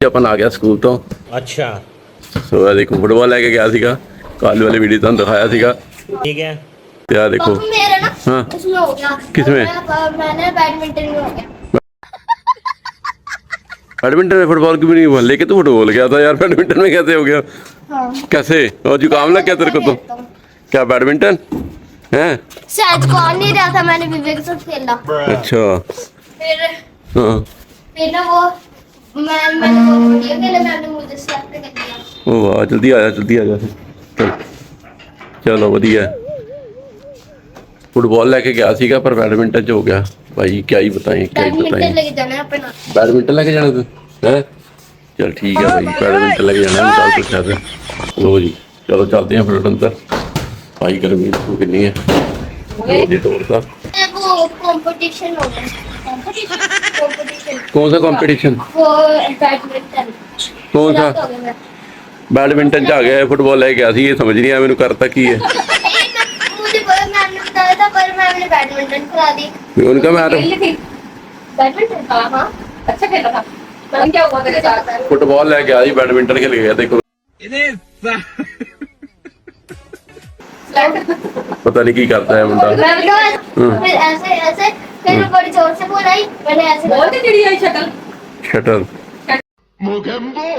अपन आ गया स्कूल तो। अच्छा सो देखो फुटबॉल लेके गया सीगा, कल वाली वीडियो तुहानू दिखाया सीगा। ठीक है। यार देखो पापा मेरा ना हाँ उसमें हो गया। किसमें? मैंने बैडमिंटन में हो गया। बैडमिंटन में, फुटबॉल की भी नहीं हुआ, लेके तो फुटबॉल गया था यार, बैडमिंटन में कैसे हो गया? हाँ। कैसे? और जुकाम लग गया तेरे को तो? क्या बैडमिंटन है? शायद कौन नहीं रहा था, मैंने विवेक के साथ खेला। अच्छा फिर हाँ। फिर ना वो मैंने बहुत बढ़िया खेला, मैंने मुझे सेलेक्ट कर दिया। ओ वाह, जल्दी आ जा चल। चलो वधिया। फुटबॉल लेके गया सीगा पर बैडमिंटन च हो गया भाई, क्या ही बताएं क्या ही बैडमिंटन बताएं। लेके जाना है अपना। बैडमिंटन लेके जाना तू है? चल ठीक है भाई, बैडमिंटन लेके जाना है, कल पूछा था। लो जी चलो चलते हैं फिर अंदर। भाई गर्मी तो कितनी है, लो जी तोड़ता। वो कंपटीशन हो गया। कंपटीशन कौन सा कंपटीशन? वो बैडमिंटन। कौन सा? Select हो गया मैं। बैडमिंटन च आ गया है, फुटबॉल लेके गया सी, ये समझ नहीं आया मैंने करता की है। मुझे मैम ने बताया था पर मैम ने बैडमिंटन करा दी। उनका मैं बैडमिंटन हाँ अच्छा खेला था। मैम क्या हुआ तेरे साथ? फुटबॉल लेके गया जी, बैडमिंटन खेल गया। देखो पता नहीं की करता है मुंडा। फिर ऐसे ऐसे फिर मैं बड़ी जोर से बोलाई, मैंने ऐसे बोल दी चिड़िया की शक्ल। शटल मोगेम्बो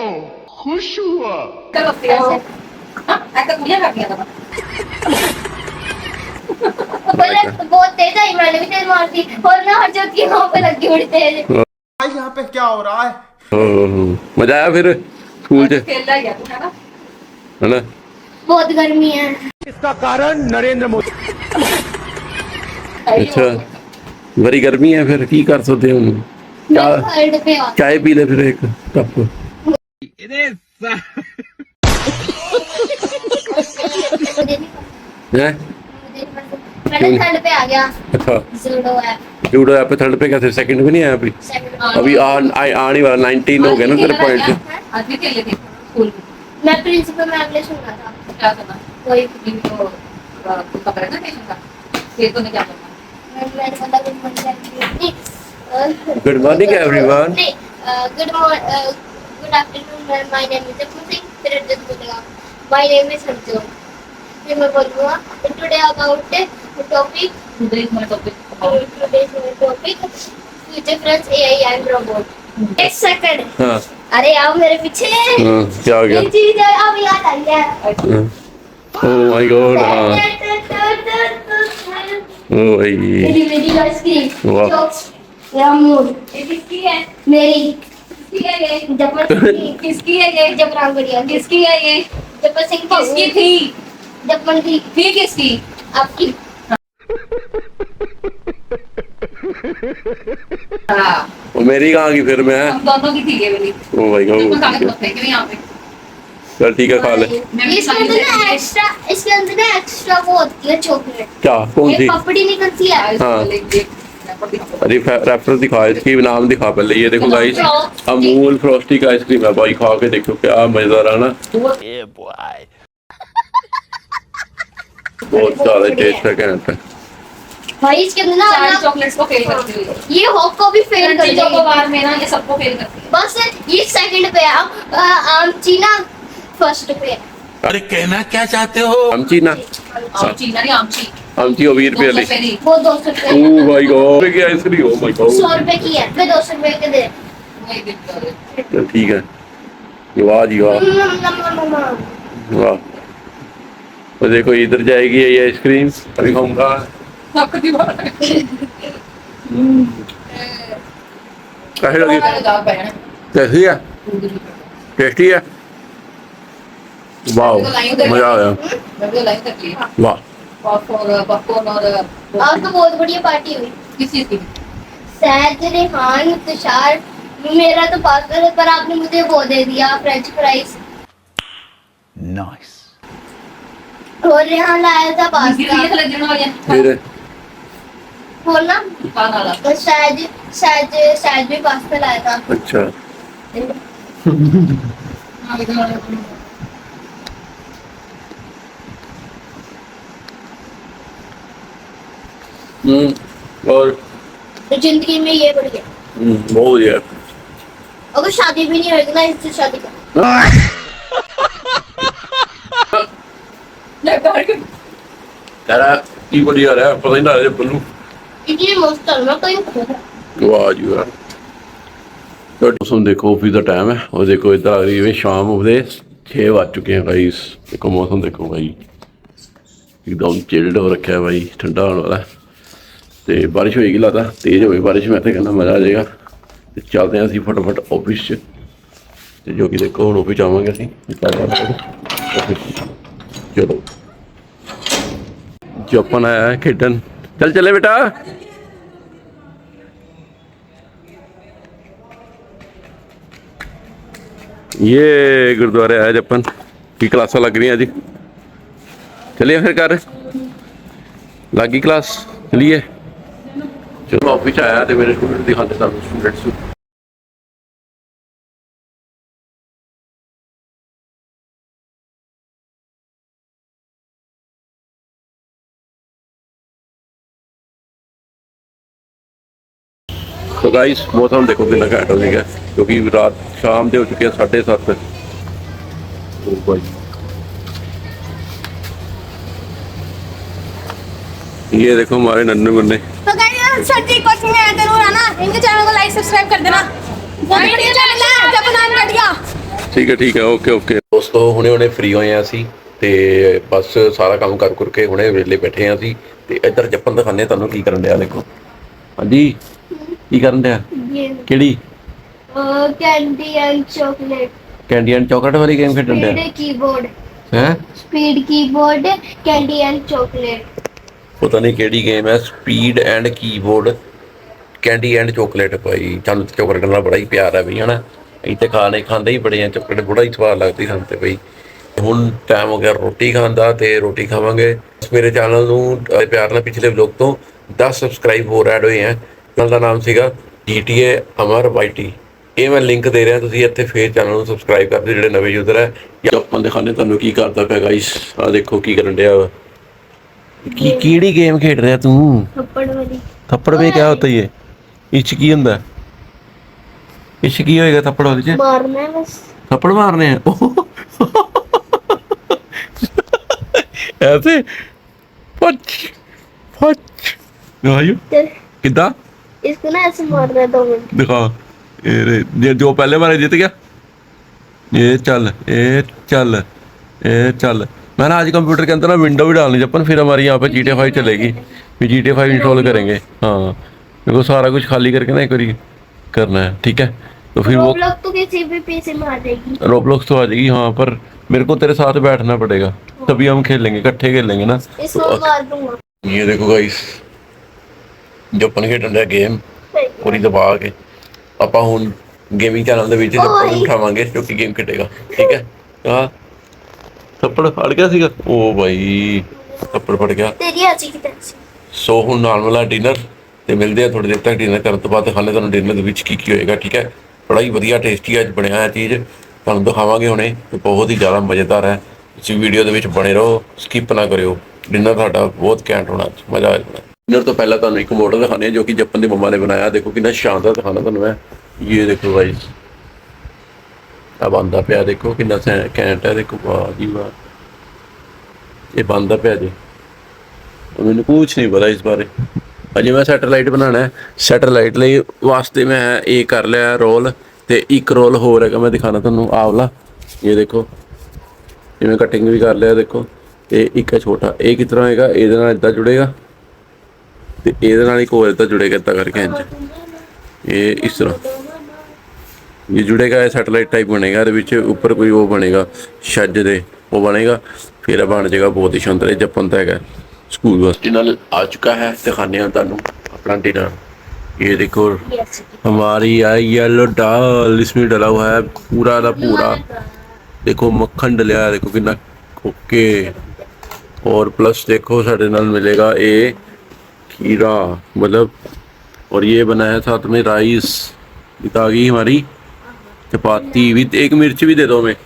खुश हुआ। ऐसे ऐसा गुड़िया कर दिया था। पहले बहुत तेज आई, मैंने भी तेज मार दी और ना हर जोत की वहां पे लगी बड़ी तेज। भाई यहाँ पे क्या हो रहा है? मजा आया फिर स्कूल च, खेलना ही है तू, है ना? है ना? बहुत गर्मी है। इसका कारण नरेंद्र मोदी। अच्छा बड़ी गर्मी है, फिर की कर सकते हैं हम? मैं साइड पे आ चाय पी ले फिर एक कप। हैं? मैंने थर्ड पे आ गया। अच्छा जूडो ऐप जूडो ऐप पे थर्ड पे कैसे? सेकंड में नहीं आया अभी? अभी आने वाला 19 हो गया ना तेरे पॉइंट। आज भी खेले थे स्कूल में। मैं प्रिंसिपल मैम ने सुना था। क्या करना? कोई इनको पकड़े ना टेंशन का। ये तो नहीं क्या करना। मैंने बोला good morning. Good morning everyone. Good afternoon, my name is अपुसिंग। फिर जस्ट बोलेगा माय नेम इज संजू। फिर मैं बोलूँगा today about topic future friends AI and robot. एक सेकंड। हाँ अरे आओ मेरे पीछे। क्या हो गया? ये चीज अब याद आई है। Oh my God. हाँ ओ भाई मेरी मेरी आइसक्रीम। वाह। जोक्स मेरा मूड। ये किसकी है? मेरी किसकी है ये? जपन किसकी है ये? जपरांग बढ़िया किसकी है ये? जपन सिंह किसकी थी? जपन की थी किसकी? आपकी। हाँ, वो मेरी कहाँ की फिर मैं? हम दोनों की थी ये वाली। ओ माय देखो सारे गॉड। दोस्त हैं क्यों यहाँ पे? चल ठीक है खा ले। इसके अंदर ना एक्स्ट्रा, इसके अंदर ना एक्स्ट्रा वो होती है चॉकलेट। क्या? कौन सी? एक पपड़ी निकलती है। हाँ। हाँ। अरे रेफरेंस दिखा, इसकी नाम दिखा पहले। ये देखो गाइस, अमूल फ्रोस्टी का आइसक्रीम है भाई, खा के देखो क्या मजेदार है ना। बहुत ज्यादा टेस्ट है कहते हैं। भाई इसके अंदर सारे ना चॉकलेट्स को फेल करती है। ये होप को भी फेल कर चीजों को देगी। बार में ना ये सबको फेल करती है। बस ये सेकंड पे है। आमची ना फर्स्ट पे है। अरे कहना क्या चाहते हो? आमची ना, आमची ना नहीं आमची। आमची वो 20 रुपए वाली। नहीं वो 200 रुपए ओ माय गॉड की आइसक्रीम। Oh my 100 God. रुपए की है। मैं 200 रुपए के दे। दिखता है। चल ठीक है। वाह जी वाह वाह। वो देखो इधर जाएगी ये आइसक्रीम, अभी खाऊंगा। आपको दीवार है। कैसी लगी? लगा पहना। कैसी है? टेस्टी है? वाह मजा आया। मैं भी लाइन कर ली। वाह पॉपकॉर्न और आज तो बहुत बढ़िया पार्टी हुई। किस चीज की? सहज, रेहान, तुषार। मेरा तो पास है पर आपने मुझे वो दे दिया फ्रेंच फ्राइज। नाइस। और रेहान लाया था पास्ता। ये खरीदने वाले हैं। फिर और ना कहाँ डाला? तो सहज भी पास्ता लाया था। अच्छा हाँ, इधर वाले। और तो जिंदगी में ये बढ़िया। बहुत बढ़िया। अगर शादी भी नहीं होगी ना इससे शादी कर ले बाहर के तेरा की बड़ी आ रहा है पता ही ना रहा बल्लू इतनी मस्त है मैं कहीं वाह जी वाह तो मौसम देखो ऑफिस का टाइम है और देखो इधर आ रही है शाम हो 6 बज चुके हैं गाइस देखो मौसम देखो भाई एकदम चिल्ड हो रखा है भाई ठंडा होने वाला है तो बारिश होएगी लगता तेज होगी बारिश मैं तो कहना मज़ा आ जाएगा तो चलते हैं असी फटाफट ऑफिस च ते जो कि देखो हम ऑफिस आवांगे असी ऑफिस चलो जपन आया है खेडन चल चले बेटा ये गुरुद्वारे आया जपन की क्लासा लग रही हैं जी चलिए फिर कर लगी क्लास चलिए चलो ऑफिस आया तो मेरे स्टूडेंट दिखाते स्टूडेंट्स तो गाइस मौसम देखो कितना घैंट हो गया क्योंकि रात शाम के हो चुके हैं 7:30 ओ भाई ये देखो हमारे नन्हे मुन्ने तो गाइस सर जी कोचिंग में आते रहो ना इनके चैनल को लाइक सब्सक्राइब कर देना चैनल है जब नाम कट गया ठीक है ओके ओके दोस्तों ਹੁਣੇ ਫ੍ਰੀ ਹੋਏ ਆ ਅਸੀਂ ਤੇ ਬਸ ਸਾਰਾ ਕੰਮ ਕਰ ਕਰਕੇ ਹੁਣੇ ਵੇਲੇ ਬੈਠੇ ਆ ਅਸੀਂ ਤੇ ਇੱਧਰ ਜੱਪਨ ਦਿਖਾਣੇ ਤੁਹਾਨੂੰ ਕੀ ਕਰਨ ਡਿਆ ਦੇਖੋ ਹਾਂਜੀ ਕੀ ਕਰਨ ਡਿਆ ये ਕਿਹੜੀ candy and chocolate candy and chocolate ਵਾਲੀ ਗੇਮ ਖੇਡਣ ਡਿਆ स्पीड कीबोर्ड ਹੈ speed keyboard candy and chocolate ਪਤਾ ਨਹੀਂ ਕਿਹੜੀ ਗੇਮ ਹੈ speed and keyboard candy and chocolate ਭਾਈ ਸਾਨੂੰ ਤਾਂ ਚਾਕਲੇਟ ਨਾਲ ਬੜਾ ਹੀ ਪਿਆਰ ਹੈ ਬਈ ਹਨਾ ਅਸੀਂ ਤੇ ਖਾਂਦੇ ਹੀ ਬੜੇ ਆ ਚਾਕਲੇਟ ਬੜਾ ਹੀ ਸਵਾਦ ਲੱਗਦੀ ਸਾਨੂੰ ਤੇ ਬਈ ਹੁਣ ਟਾਈਮ ਹੋ ਗਿਆ ਰੋਟੀ ਖਾਣ ਦਾ ਤੇ ਰੋਟੀ ਖਾਵਾਂਗੇ ਮੇਰੇ ਚੈਨਲ ਨੂੰ ਪਿਆਰ ਨਾਲ ਪਿਛਲੇ ਵਲੌਗ ਤੋਂ 10 ਸਬਸਕ੍ਰਾਈਬ ਹੋਰ ਐਡ ਹੋਏ ਆ ਚੈਨਲ ਦਾ ਨਾਮ ਸੀਗਾ GTA ਅਮਰ YT ਇਹ ਮੈਂ ਲਿੰਕ ਦੇ ਰਿਹਾ ਤੁਸੀਂ ਇੱਥੇ ਫੇਰ ਚੈਨਲ ਨੂੰ ਸਬਸਕ੍ਰਾਈਬ ਕਰ ਦਿਓ ਜਿਹੜੇ ਨਵੇਂ ਯੂਜ਼ਰ ਹੈ ਆਪਾਂ ਦਿਖਾਣੇ ਤੁਹਾਨੂੰ ਕੀ ਕਰਦਾ ਪਿਆ ਗਾਇਸ ਆ ਦੇਖੋ ਕੀ ਕਰਨ ਡਿਆ ਵਾ ਕਿਹੜੀ ਗੇਮ ਖੇਡ ਰਿਹਾ ਤੂੰ थप्पड़ वाली थप्पड़ में क्या होता है ये इच की ਹੁੰਦਾ इच की होएगा थप्पड़ वाले च मारना है बस थप्पड़ मारने हैं ऐसे पच पच दिखाइयो किदा इसको ना ऐसे मारना है 2 मिनट दिखा ये जो पहले बार जीत गया ये चल मैंने आज कंप्यूटर के अंदर ना विंडो भी डालनी अपन फिर हमारी यहाँ पे GTA 5 चलेगी फिर GTA 5 इंस्टॉल करेंगे हाँ मेरे को सारा कुछ खाली करके ना एक बारी करना है ठीक है तो फिर वो रोब्लॉक्स तो किसी भी पीसी में आ जाएगी रोब्लॉक्स तो आ जाएगी हाँ पर मेरे को तेरे साथ बैठना पड़ेगा तभी हम खेलेंगे इकट्ठे खेलेंगे ना इसको मार दूंगा ये देखो गाइस जो अपन खेडन रहा गेम पूरी दबा के ਆਪਾਂ ਹੁਣ ਗੇਮਿੰਗ ਚੈਨਲ ਦੇ ਵਿੱਚ ਜੱਪਨ ਨੂੰ ਉਠਾਵਾਂਗੇ ਜੋ ਕਿ ਗੇਮ ਖੇਡੇਗਾ ਠੀਕ ਹੈ ਹਾਂ ਥੱਪੜ ਫੜ ਗਿਆ ਸੀਗਾ ਉਹ ਭਾਈ ਥੱਪੜ ਫੜ ਗਿਆ तेरी आजी की तरफ से ਸੋ ਹੁਣ ਨਾਲ ਵਾਲਾ ਡਿਨਰ ਤੇ ਮਿਲਦੇ ਆ ਥੋੜੀ ਦੇਰ ਤੱਕ ਡਿਨਰ ਕਰਨ ਤੋਂ ਬਾਅਦ ਦਿਖਾਣੇ ਤੁਹਾਨੂੰ ਡਿਨਰ ਦੇ ਵਿੱਚ ਕੀ ਕੀ ਹੋਏਗਾ ਠੀਕ ਹੈ ਬੜਾ ਹੀ ਵਧੀਆ ਟੇਸਟੀ ਅੱਜ ਬਣਿਆ ਹੈ ਚੀਜ਼ ਤੁਹਾਨੂੰ ਦਿਖਾਵਾਂਗੇ ਹੁਣੇ ਤੇ ਬਹੁਤ ਹੀ ਜ਼ਿਆਦਾ ਮਜ਼ੇਦਾਰ ਹੈ ਤੁਸੀਂ ਵੀਡੀਓ ਦੇ ਵਿੱਚ ਬਣੇ ਰਹੋ ਸਕਿਪ ਨਾ ਕਰਿਓ ਡਿਨਰ ਤੁਹਾਡਾ ਬਹੁਤ ਘੈਂਟ ਹੋਣਾ ਮਜ਼ਾ ਆ ਜਾਣਾ डिनर तो पहला ਤੁਹਾਨੂੰ ਇੱਕ ਮੋਡਲ ਦਿਖਾਣੇ ਆ ਜੋ ਕਿ ਜੱਪਨ ਦੀ ਮੰਮਾ ਨੇ ਬਣਾਇਆ ਦੇਖੋ ਕਿੰਨਾ ਸ਼ਾਨਦਾਰ ਦਿਖਾਣਾ ਤੁਹਾਨੂੰ ਮੈਂ ਇਹ ਦੇਖੋ ਗਾਇਸ ਆ ਬੰਦਾ ਪਿਆ ਦੇਖੋ ਕਿੰਨਾ ਘੈਂਟ ਹੈ ਦੇਖੋ ਵਾਹ ਜੀ ਵਾਹ ਇਹ ਬੰਦਾ ਪਿਆ ਜੀ ਮੈਨੂੰ ਕੁਝ ਨਹੀਂ ਪਤਾ ਇਸ ਬਾਰੇ ਅਜੇ ਮੈਂ ਸੈਟੇਲਾਈਟ ਬਣਾਉਣਾ ਹੈ ਸੈਟੇਲਾਈਟ ਲਈ ਵਾਸਤੇ ਮੈਂ ਇਹ ਕਰ ਲਿਆ ਰੋਲ ਤੇ ਇੱਕ ਰੋਲ ਹੋਰ ਹੈਗਾ ਮੈਂ ਦਿਖਾਣਾ ਤੁਹਾਨੂੰ ਆਹ ਵਾਲਾ ਇਹ ਦੇਖੋ ਜਿਵੇਂ ਕਟਿੰਗ ਵੀ ਕਰ ਲਿਆ ਦੇਖੋ ਤੇ ਇੱਕ ਹੈ ਛੋਟਾ ਇਹ ਕਿਸ ਤਰ੍ਹਾਂ ਹੋਏਗਾ ਇਹਦੇ ਨਾਲ ਇਦਾਂ ਜੁੜੇਗਾ ਤੇ ਇਹਦੇ ਨਾਲ ਇੱਕ ਹੋਰ ਤਾਂ ਜੁੜੇਗਾ ਇਦਾਂ ਕਰਕੇ ਇੰਜ ਇਹ ਇਸ ਤਰ੍ਹਾਂ ਇਹ ਜੁੜੇਗਾ ਇਹ ਸੈਟੇਲਾਈਟ ਟਾਈਪ ਬਣੇਗਾ ਇਹਦੇ ਵਿੱਚ ਉੱਪਰ ਕੋਈ ਉਹ ਬਣੇਗਾ ਛੱਜ ਦੇ ਉਹ ਬਣੇਗਾ ਫਿਰ ਬਣ ਜਾਏਗਾ ਬਹੁਤ ही शानदार जपन का है स्कूल बस डिनर आ चुका है दिखाने ਤੁਹਾਨੂੰ अपना डिनर ये देखो हमारी आई येलो दाल इसमें डला हुआ है पूरा का पूरा देखो मक्खन डलिया है देखो कितना ओके और प्लस देखो साढ़े नाल मिलेगा ये खीरा मतलब और ये बना है साथ में राइस आ गई हमारी चपाती भी एक मिर्च भी दे दो हमें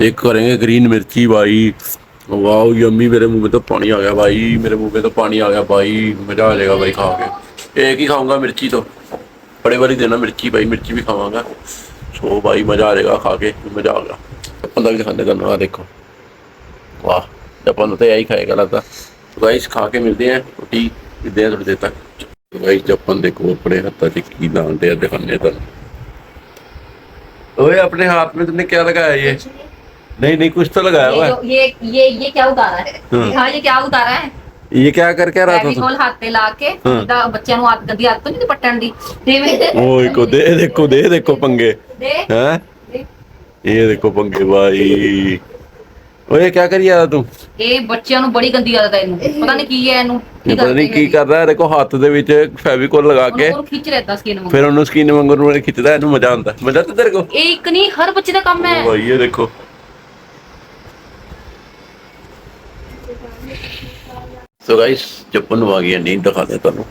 एक करेंगे ग्रीन मिर्ची भाई वाह यम्मी मेरे मुंह में तो पानी आ गया भाई मेरे मुंह में तो पानी आ गया भाई मजा आ जाएगा भाई खा के एक ही खाऊंगा मिर्ची तो बड़े बारी देना मिर्ची भाई मिर्ची भी खाऊंगा सो भाई मजा आ जाएगा खा के, मजा आ गया। जपन का भी दिखाने का, देखो वाह, जपन तो यही खाएगा लगता। तो गाइस खा के मिलते हैं, रोटी मिलते हैं थोड़ी देर तक। तो गाइस जपन देखो अपने हाथों से की डालते हैं, दिखाने तक। ओए अपने हाथ में तुमने क्या लगाया ये? नहीं नहीं कुछ तो लगाया हुआ है। ये क्या उतारा है? हाँ ये क्या उतारा है? ये क्या कर क्या रहा था? फैविकोल हाथ पे ला के बच्चों ਨੂੰ ਆਦਤ ਗੰਦੀ ਆਦਤ ਨਹੀਂ ਪੱਟਣ ਦੀ ਦੇ ओए को दे देखो पंगे दे हैं, ये देखो पंगे भाई। ओए क्या करी जा तू? ਇਹ ਬੱਚਿਆਂ ਨੂੰ ਬੜੀ ਗੰਦੀ ਆਦਤ ਹੈ ਇਹਨੂੰ, ਪਤਾ ਨਹੀਂ ਕੀ ਹੈ ਇਹਨੂੰ। ਇਹ ਪਤਾ ਨਹੀਂ ਕੀ ਕਰਦਾ ਹੈ, ਦੇਖੋ ਹੱਥ ਦੇ ਵਿੱਚ ਫੈਵੀਕੋਲ ਲਗਾ ਕੇ ਉਹਨੂੰ ਖਿੱਚ ਰਿਹਾ ਸਕਿਨ ਨੂੰ, ਫਿਰ ਉਹਨੂੰ ਸਕਿਨ ਵਾਂਗੂ ਨੂੰ ਖਿੱਚਦਾ, ਇਹਨੂੰ ਮਜ਼ਾ ਆਉਂਦਾ। ਮਜ਼ਾ ਤਾਂ ਤੇਰੇ ਕੋ ਇਹ ਇੱਕ ਨਹੀਂ ਹਰ ਬੱਚੇ ਦਾ ਕੰਮ ਹੈ ਭਾਈ। ਇਹ ਦੇਖੋ ਸੋ ਗਾਇਸ ਜਪਨ ਨੂੰ ਆ ਗਿਆ, ਨੀਂਦ ਦਿਖਾਦੇ ਤੁਹਾਨੂੰ।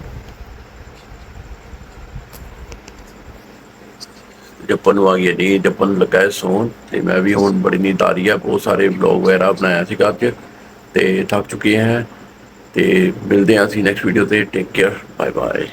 ਜਪਨ ਨੂੰ ਆ ਗਿਆ ਨੀਂਦ, ਜਪਨ ਲੱਗਾ ਹੈ ਸੌਣ, ਤੇ ਮੈਂ ਵੀ ਹੁਣ ਬੜੀ ਨੀਂਦ ਆ ਰਹੀ ਹੈ। ਬਹੁਤ ਸਾਰੇ ਵਲੌਗ ਵਗੈਰਾ ਬਣਾਇਆ ਸੀ ਘਰ 'ਚ, ਤੇ ਥੱਕ ਚੁੱਕੇ ਹਾਂ। ਤੇ ਮਿਲਦੇ ਹਾਂ ਅਸੀਂ ਨੈਕਸਟ ਵੀਡੀਓ ਤੇ। Take care, bye bye.